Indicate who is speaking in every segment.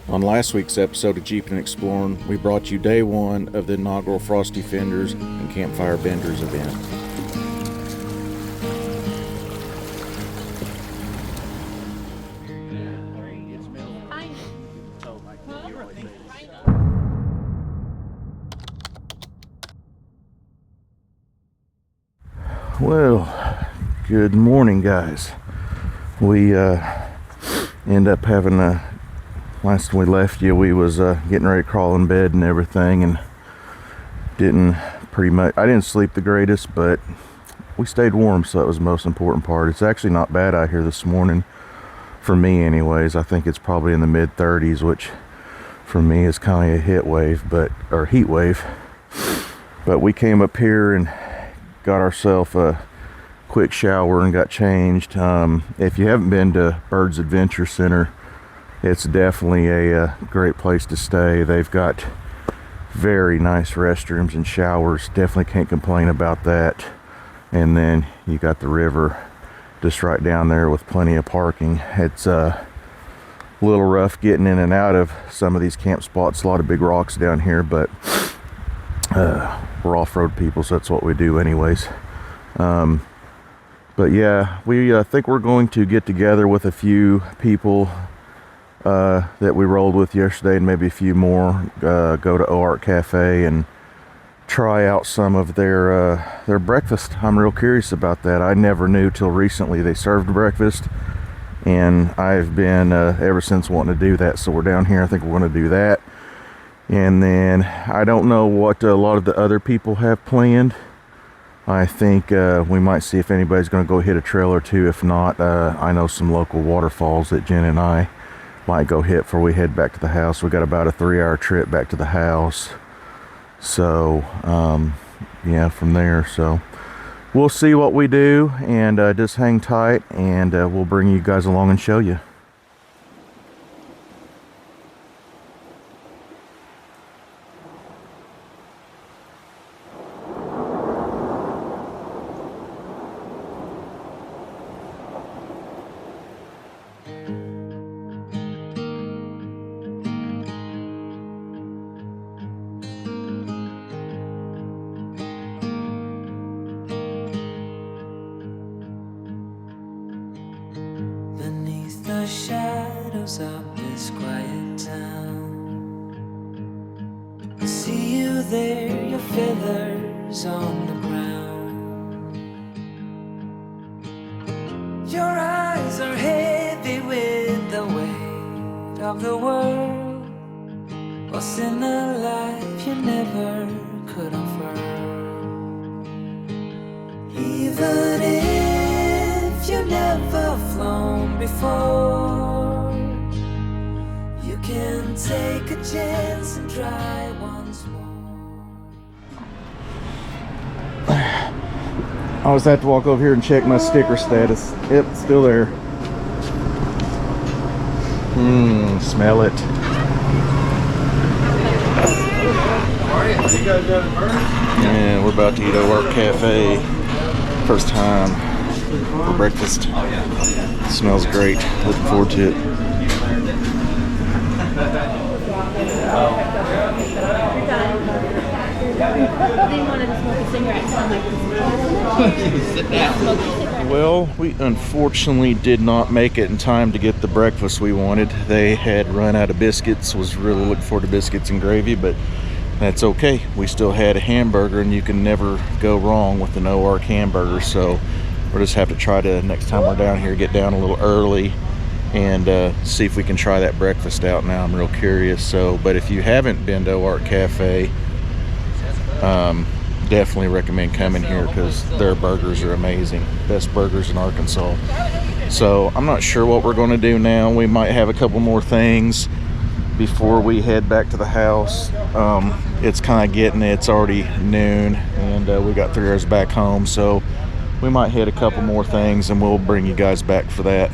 Speaker 1: On last week's episode of Jeepin' and Explorin', we brought you day one of the inaugural Frosty Fenders and Campfire Benders event. Well, good morning, guys. We end up having last time we left you, we was getting ready to crawl in bed and everything, and I didn't sleep the greatest, but we stayed warm, so that was the most important part. It's actually not bad out here this morning, for me anyways. I think it's probably in the mid 30s, which for me is kind of a heat wave. But we came up here and got ourselves a quick shower and got changed. If you haven't been to Bird's Adventure Center, it's definitely a great place to stay. They've got very nice restrooms and showers. Definitely can't complain about that. And then you got the river just right down there with plenty of parking. It's a little rough getting in and out of some of these camp spots. A lot of big rocks down here, but we're off-road people, so that's what we do anyways. But yeah, we think we're going to get together with a few people that we rolled with yesterday, and maybe a few more, go to Oark Cafe and try out some of their breakfast. I'm real curious about that. I never knew till recently they served breakfast, and I've been ever since wanting to do that. So we're down here. I think we're going to do that. And then I don't know what a lot of the other people have planned. I think we might see if anybody's going to go hit a trail or two. If not, I know some local waterfalls that Jen and I might go hit before we head back to the house. We got about a 3-hour trip back to the house. So, yeah, from there. So we'll see what we do, and just hang tight, and we'll bring you guys along and show you.
Speaker 2: The shadows of this quiet town, I see you there, your feathers on the ground. Your eyes are heavy with the weight of the world, what's in a life you never could offer. Even if you never flown before, you can take a chance and try once more.
Speaker 1: I always have to walk over here and check my sticker status. Yep, still there. Smell it. Yeah, we're about to eat Ozark Cafe. First time for breakfast. It smells great. Looking forward to it. Well, we unfortunately did not make it in time to get the breakfast we wanted. They had run out of biscuits. Was really looking forward to biscuits and gravy, but that's okay. We still had a hamburger, and you can never go wrong with an Oark hamburger. So we'll just have to try to, next time we're down here, get down a little early and see if we can try that breakfast out. Now I'm real curious. So, but if you haven't been to Oark Cafe, definitely recommend coming here, because their burgers are amazing. Best burgers in Arkansas. So I'm not sure what we're going to do now. We might have a couple more things before we head back to the house. It's kind of it's already noon, and we got 3 hours back home, so we might hit a couple more things, and we'll bring you guys back for that.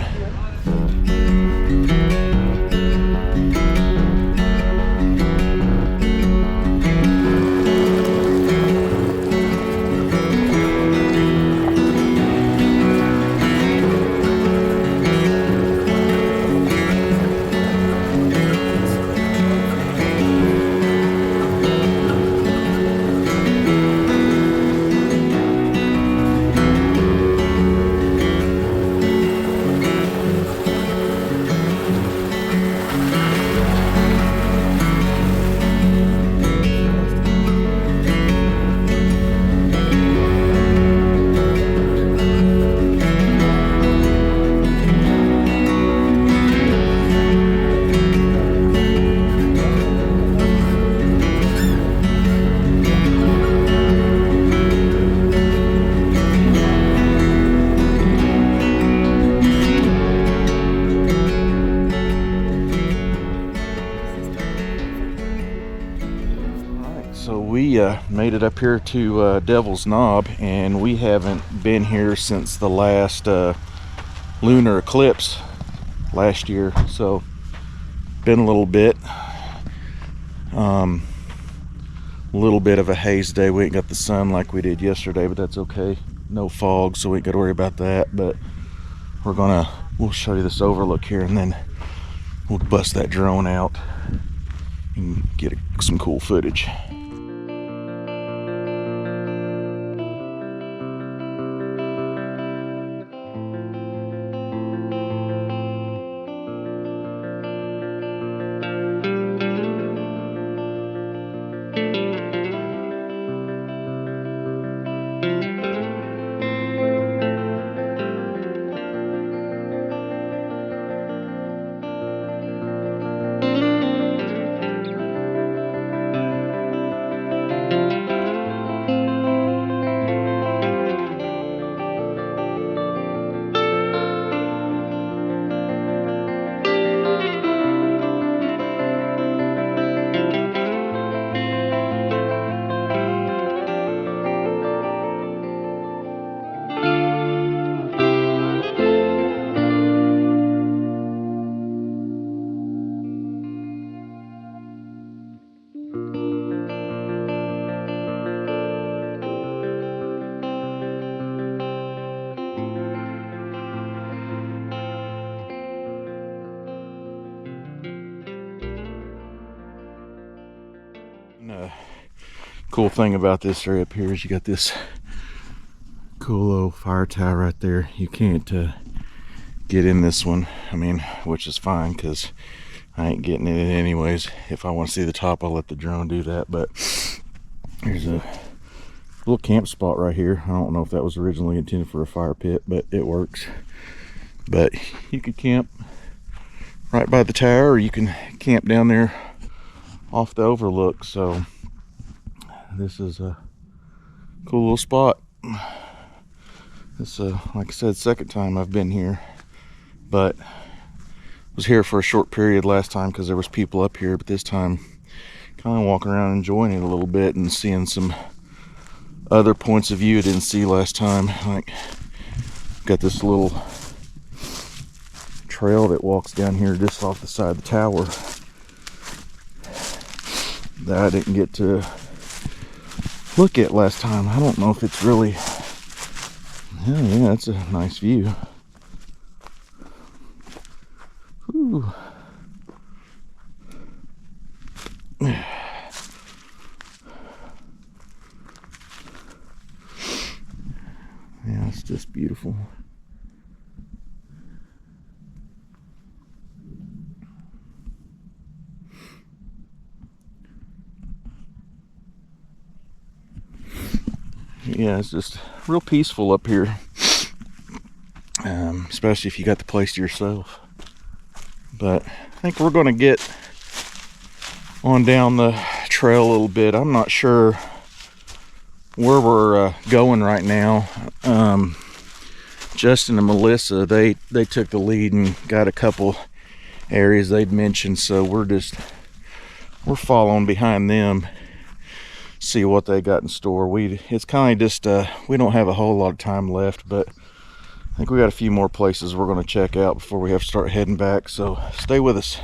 Speaker 1: We made it up here to Devil's Knob, and we haven't been here since the last lunar eclipse last year, so been a little bit. A little bit of a haze day. We ain't got the sun like we did yesterday, but that's okay. No fog, so we ain't got to worry about that. But we'll show you this overlook here, and then we'll bust that drone out and get some cool footage. Cool thing about this area up here is you got this cool little fire tower right there. You can't get in this one, I mean, which is fine because I ain't getting in it anyways. If I want to see the top, I'll let the drone do that. But there's a little camp spot right here. I don't know if that was originally intended for a fire pit, but it works. But you could camp right by the tower, or you can camp down there off the overlook. So this is a cool little spot. This like I said, second time I've been here, but was here for a short period last time because there was people up here. But this time kind of walking around enjoying it a little bit and seeing some other points of view I didn't see last time. Like, got this little trail that walks down here just off the side of the tower that I didn't get to look at last time. I don't know if it's really, yeah, that's a nice view. Ooh. Yeah, it's just beautiful. Yeah, it's just real peaceful up here, especially if you got the place to yourself. But I think we're going to get on down the trail a little bit. I'm not sure where we're going right now. Justin and Melissa, they took the lead and got a couple areas they'd mentioned, so we're following behind them, see what they got in store. It's kind of just we don't have a whole lot of time left, but I think we got a few more places we're going to check out before we have to start heading back, so stay with us.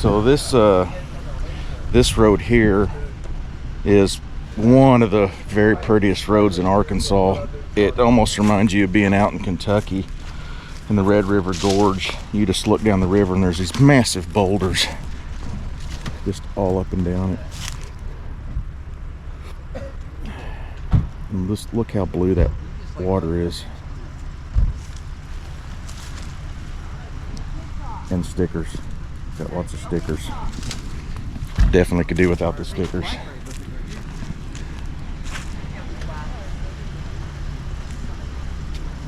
Speaker 1: So this road here is one of the very prettiest roads in Arkansas. It almost reminds you of being out in Kentucky in the Red River Gorge. You just look down the river and there's these massive boulders just all up and down it. And just look how blue that water is. And stickers. Got lots of stickers. Definitely could do without the stickers.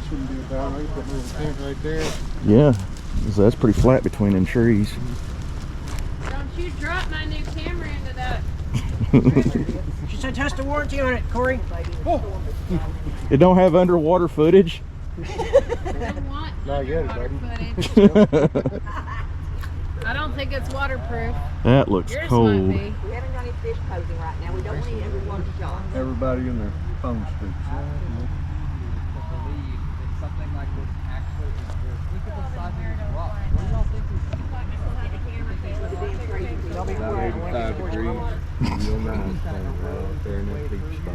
Speaker 3: Shouldn't be about right. Put a little tent right there.
Speaker 1: Yeah, so that's pretty flat between them trees.
Speaker 4: Don't you drop my new camera into that.
Speaker 5: She said test the warranty on it, Corey. Oh.
Speaker 1: It don't have underwater footage.
Speaker 4: I don't want
Speaker 3: Not yet,
Speaker 4: underwater
Speaker 3: buddy.
Speaker 4: footage. I don't think it's waterproof.
Speaker 1: That looks
Speaker 4: Yours
Speaker 1: cold.
Speaker 4: might be.
Speaker 6: We haven't got any fish posing right now. We don't need everyone to jump.
Speaker 3: Everybody in their phone speaks. About 85 degrees. Real nice thing right out there in that beach spot.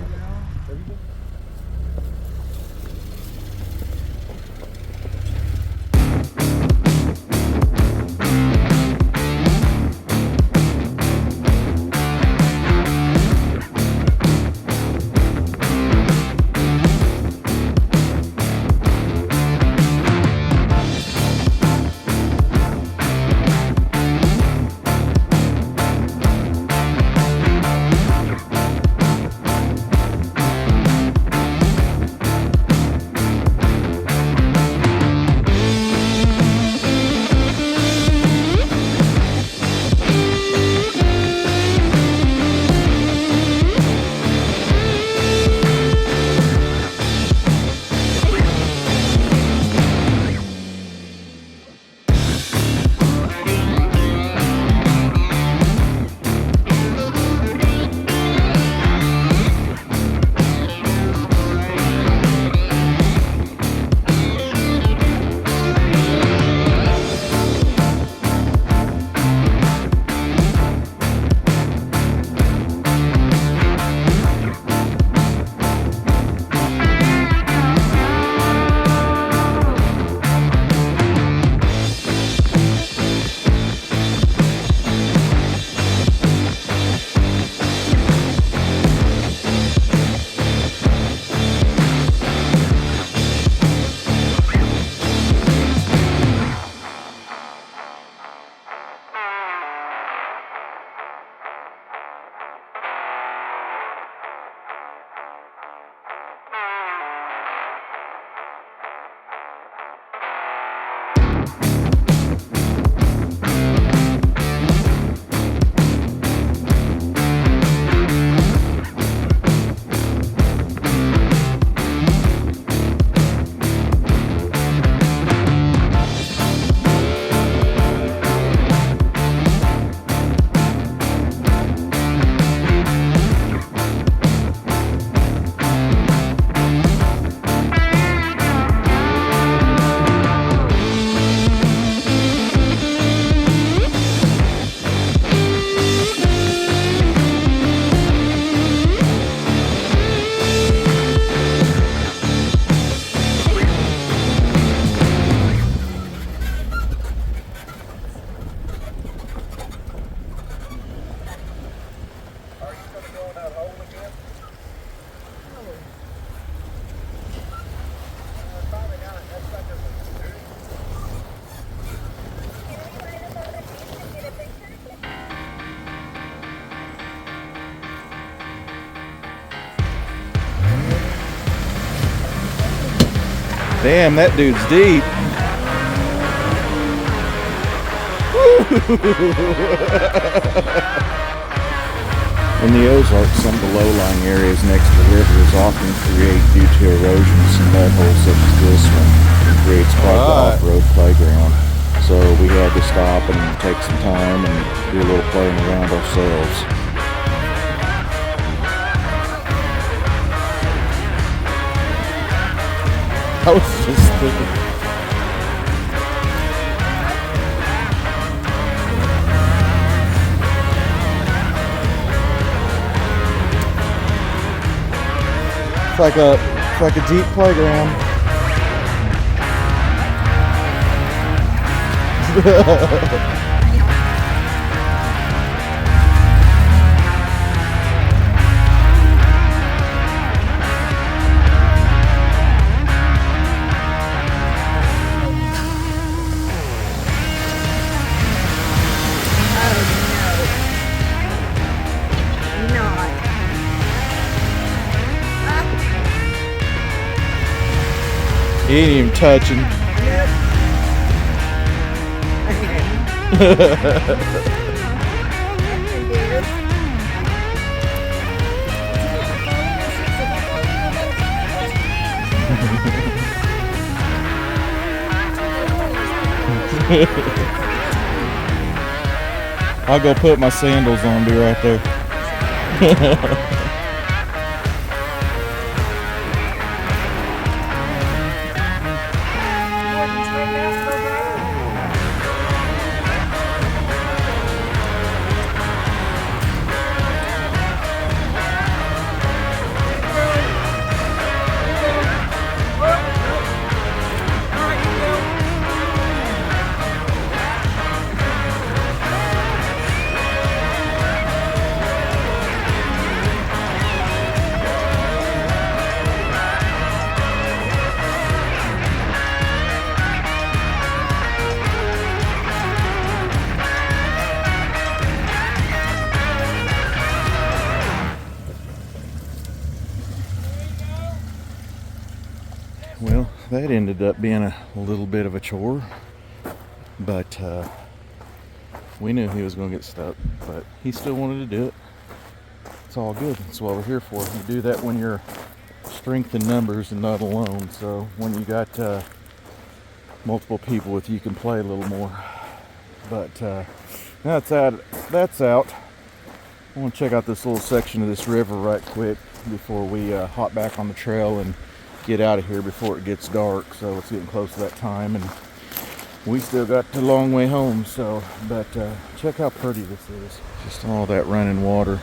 Speaker 1: Damn, that dude's deep. In the Ozarks, some of the low-lying areas next to rivers often create, due to erosion, some mud holes such as this one, and creates quite the off-road playground. So we had to stop and take some time and do a little playing around ourselves. I was just thinking. It's like a Jeep playground. He ain't even touching. I'll go put my sandals on, be right there. Well, that ended up being a little bit of a chore, but we knew he was going to get stuck, but he still wanted to do it. It's all good. That's what we're here for. You do that when you're strength in numbers and not alone. So when you got multiple people with you, you can play a little more. But that's out. I want to check out this little section of this river right quick before we hop back on the trail and get out of here before it gets dark. So it's getting close to that time, and we still got a long way home. So, but check how pretty this is. Just all that running water.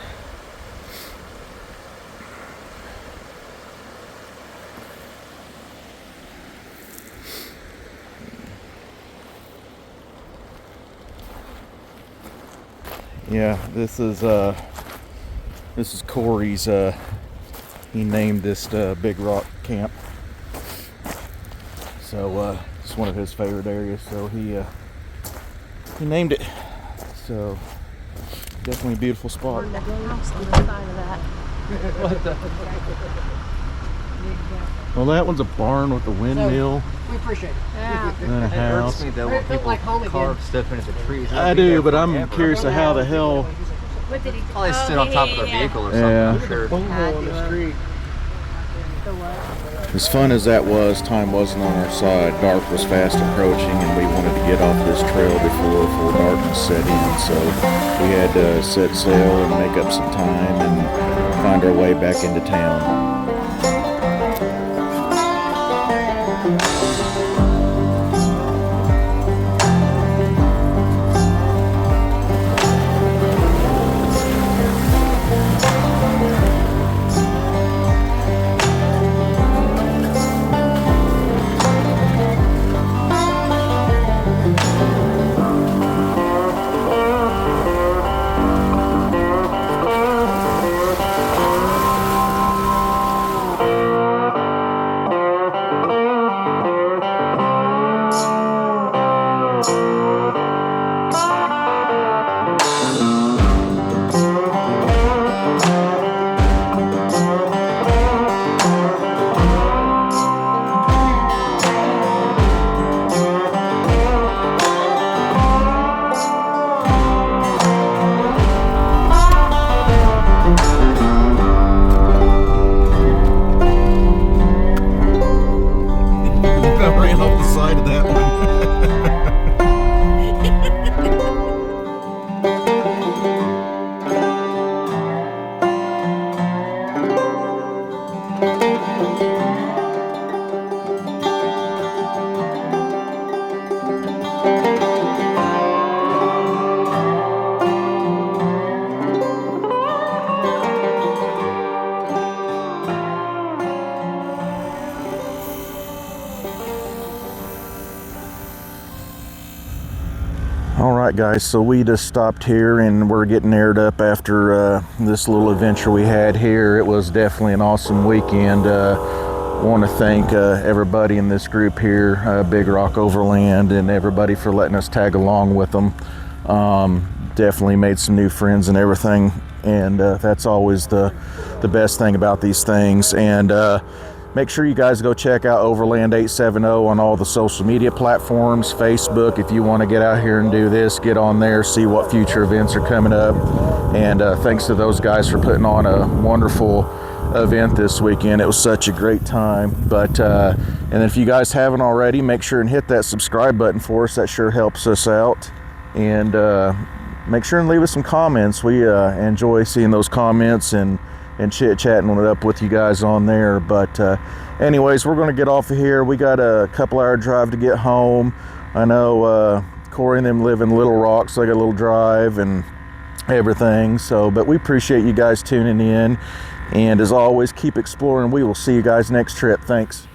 Speaker 1: Yeah, this is Corey's. He named this Big Rock Camp. So it's one of his favorite areas. So he named it. So definitely a beautiful spot.
Speaker 6: On the house on the side of that.
Speaker 3: What the?
Speaker 1: Well, that one's a barn with a windmill
Speaker 5: We appreciate it.
Speaker 4: Yeah.
Speaker 1: and a
Speaker 3: It hurts
Speaker 1: house.
Speaker 3: me though when
Speaker 5: It felt
Speaker 3: people
Speaker 5: like home again.
Speaker 3: carve stuff into the trees.
Speaker 1: I do, but I'm curious of how the hell.
Speaker 6: What did he do?
Speaker 3: Probably sit on top of their vehicle or something.
Speaker 1: Yeah.
Speaker 3: I'm sure.
Speaker 5: On the street.
Speaker 1: As fun as that was, time wasn't on our side. Dark was fast approaching, and we wanted to get off this trail before full darkness set in. So we had to set sail and make up some time and find our way back into town. right, guys, so we just stopped here and we're getting aired up after this little adventure we had here. It was definitely an awesome weekend. Want to thank everybody in this group here, Big Rock Overland, and everybody for letting us tag along with them. Definitely made some new friends and everything, and that's always the best thing about these things. And make sure you guys go check out Overland 870 on all the social media platforms. Facebook, if you want to get out here and do this, get on there, see what future events are coming up. And thanks to those guys for putting on a wonderful event this weekend. It was such a great time. But and if you guys haven't already, make sure and hit that subscribe button for us. That sure helps us out. And make sure and leave us some comments. We enjoy seeing those comments and chit-chatting it up with you guys on there. But anyways, we're going to get off of here. We got a couple-hour drive to get home. I know Corey and them live in Little Rock, so I got a little drive and everything. So, but we appreciate you guys tuning in. And as always, keep exploring. We will see you guys next trip. Thanks.